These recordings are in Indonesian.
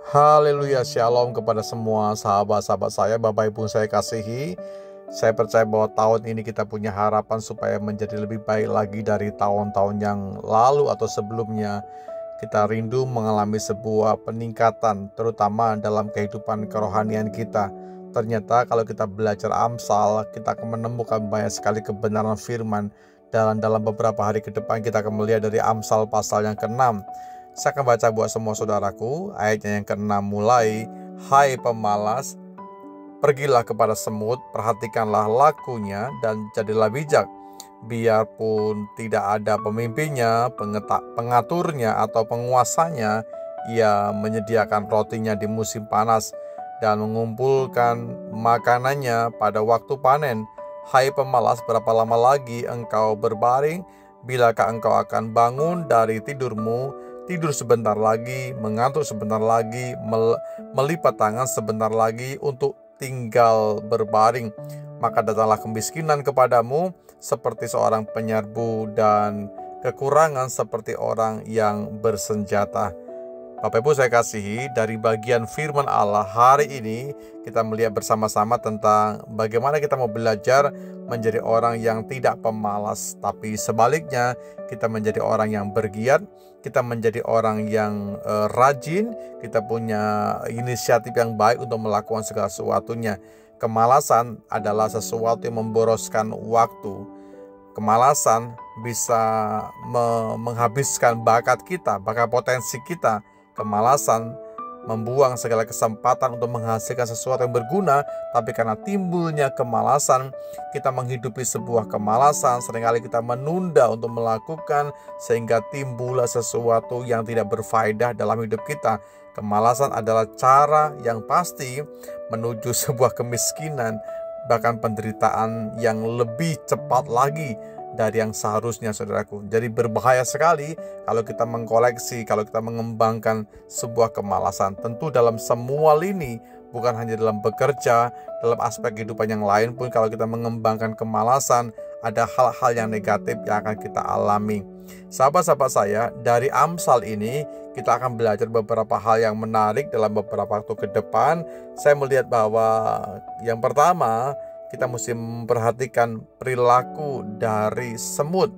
Haleluya, shalom kepada semua sahabat-sahabat saya, Bapak Ibu saya kasihi. Saya percaya bahwa tahun ini kita punya harapan supaya menjadi lebih baik lagi dari tahun-tahun yang lalu atau sebelumnya. Kita rindu mengalami sebuah peningkatan, terutama dalam kehidupan kerohanian kita. Ternyata kalau kita belajar Amsal, kita akan menemukan banyak sekali kebenaran firman. Dan dalam beberapa hari ke depan kita akan melihat dari Amsal pasal yang ke-6. Saya akan baca buat semua saudaraku, ayatnya yang ke-6 mulai. Hai pemalas, pergilah kepada semut, perhatikanlah lakunya dan jadilah bijak. Biarpun tidak ada pemimpinnya, pengaturnya atau penguasanya, ia menyediakan rotinya di musim panas dan mengumpulkan makanannya pada waktu panen. Hai pemalas, berapa lama lagi engkau berbaring? Bilakah engkau akan bangun dari tidurmu? Tidur sebentar lagi, mengantuk sebentar lagi, melipat tangan sebentar lagi untuk tinggal berbaring. Maka datanglah kemiskinan kepadamu seperti seorang penyerbu dan kekurangan seperti orang yang bersenjata. Bapak Ibu saya kasihi, dari bagian firman Allah hari ini kita melihat bersama-sama tentang bagaimana kita mau belajar menjadi orang yang tidak pemalas, tapi sebaliknya kita menjadi orang yang bergiat, kita menjadi orang yang rajin, kita punya inisiatif yang baik untuk melakukan segala sesuatunya. Kemalasan adalah sesuatu yang memboroskan waktu. Kemalasan bisa menghabiskan bakat kita, bakat potensi kita. Kemalasan membuang segala kesempatan untuk menghasilkan sesuatu yang berguna, tapi karena timbulnya kemalasan, kita menghidupi sebuah kemalasan. Seringkali kita menunda untuk melakukan, sehingga timbullah sesuatu yang tidak berfaedah dalam hidup kita. Kemalasan adalah cara yang pasti menuju sebuah kemiskinan, bahkan penderitaan yang lebih cepat lagi dari yang seharusnya, saudaraku. Jadi berbahaya sekali kalau kita mengkoleksi, kalau kita mengembangkan sebuah kemalasan. Tentu dalam semua lini, bukan hanya dalam bekerja, dalam aspek kehidupan yang lain pun kalau kita mengembangkan kemalasan, ada hal-hal yang negatif yang akan kita alami. Sahabat-sahabat saya, dari Amsal ini kita akan belajar beberapa hal yang menarik dalam beberapa waktu ke depan. Saya melihat bahwa yang pertama, kita mesti memperhatikan perilaku dari semut.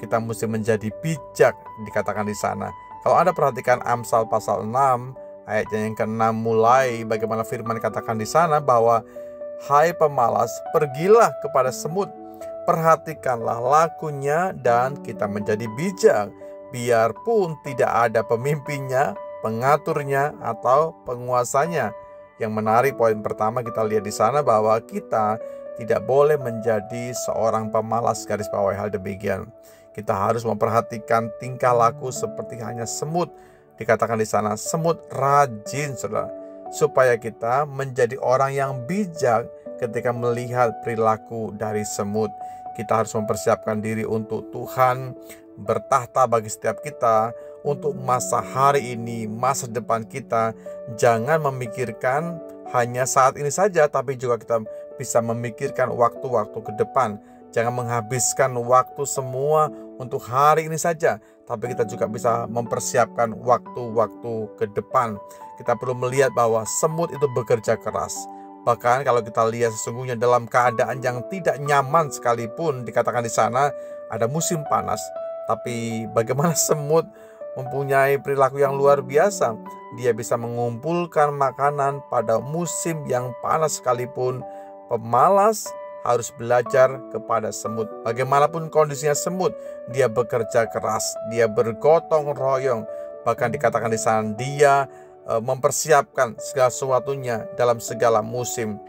Kita mesti menjadi bijak, dikatakan di sana. Kalau Anda perhatikan Amsal pasal 6 ayatnya yang ke-6 mulai, bagaimana firman katakan di sana bahwa hai pemalas, pergilah kepada semut, perhatikanlah lakunya dan kita menjadi bijak. Biarpun tidak ada pemimpinnya, pengaturnya atau penguasanya. Yang menarik, poin pertama kita lihat di sana bahwa kita tidak boleh menjadi seorang pemalas. Garis bawahi hal demikian. Kita harus memperhatikan tingkah laku seperti hanya semut. Dikatakan di sana semut rajin, saudara, supaya kita menjadi orang yang bijak ketika melihat perilaku dari semut. Kita harus mempersiapkan diri untuk Tuhan bertahta bagi setiap kita, untuk masa hari ini, masa depan kita. Jangan memikirkan hanya saat ini saja, tapi juga kita bisa memikirkan waktu-waktu ke depan. Jangan menghabiskan waktu semua untuk hari ini saja, tapi kita juga bisa mempersiapkan waktu-waktu ke depan. Kita perlu melihat bahwa semut itu bekerja keras. Bahkan kalau kita lihat sesungguhnya dalam keadaan yang tidak nyaman sekalipun, dikatakan di sana ada musim panas, tapi bagaimana semut mempunyai perilaku yang luar biasa. Dia bisa mengumpulkan makanan pada musim yang panas sekalipun. Pemalas harus belajar kepada semut. Bagaimanapun kondisinya semut, dia bekerja keras, dia bergotong royong. Bahkan dikatakan di sana dia mempersiapkan segala sesuatunya dalam segala musim.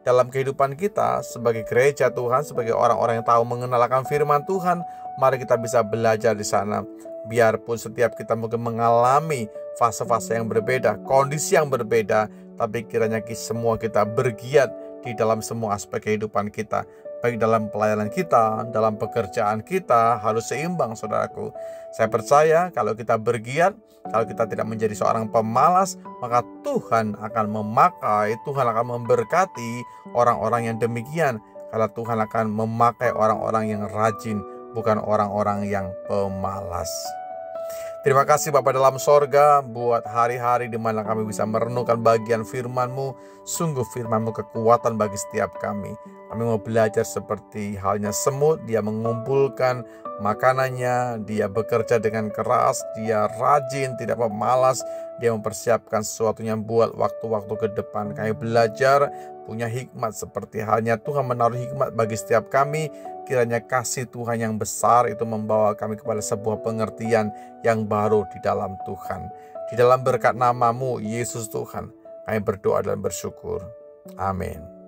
Dalam kehidupan kita sebagai gereja Tuhan, sebagai orang-orang yang tahu mengenalkan firman Tuhan, mari kita bisa belajar di sana. Biarpun setiap kita mungkin mengalami fase-fase yang berbeda, kondisi yang berbeda, tapi kiranya semua kita bergiat di dalam semua aspek kehidupan kita. Baik dalam pelayanan kita, dalam pekerjaan kita, harus seimbang, saudaraku. Saya percaya kalau kita bergiat, kalau kita tidak menjadi seorang pemalas, maka Tuhan akan memakai, Tuhan akan memberkati orang-orang yang demikian. Karena Tuhan akan memakai orang-orang yang rajin, bukan orang-orang yang pemalas. Terima kasih Bapa dalam sorga buat hari-hari di mana kami bisa merenungkan bagian firman-Mu. Sungguh firman-Mu kekuatan bagi setiap kami. Kami mau belajar seperti halnya semut, dia mengumpulkan makanannya, dia bekerja dengan keras, dia rajin, tidak pemalas, dia mempersiapkan sesuatunya buat waktu-waktu ke depan. Kami belajar punya hikmat seperti halnya Tuhan menaruh hikmat bagi setiap kami. Kiranya kasih Tuhan yang besar itu membawa kami kepada sebuah pengertian yang baru di dalam Tuhan. Di dalam berkat nama-Mu, Yesus Tuhan, kami berdoa dan bersyukur. Amin.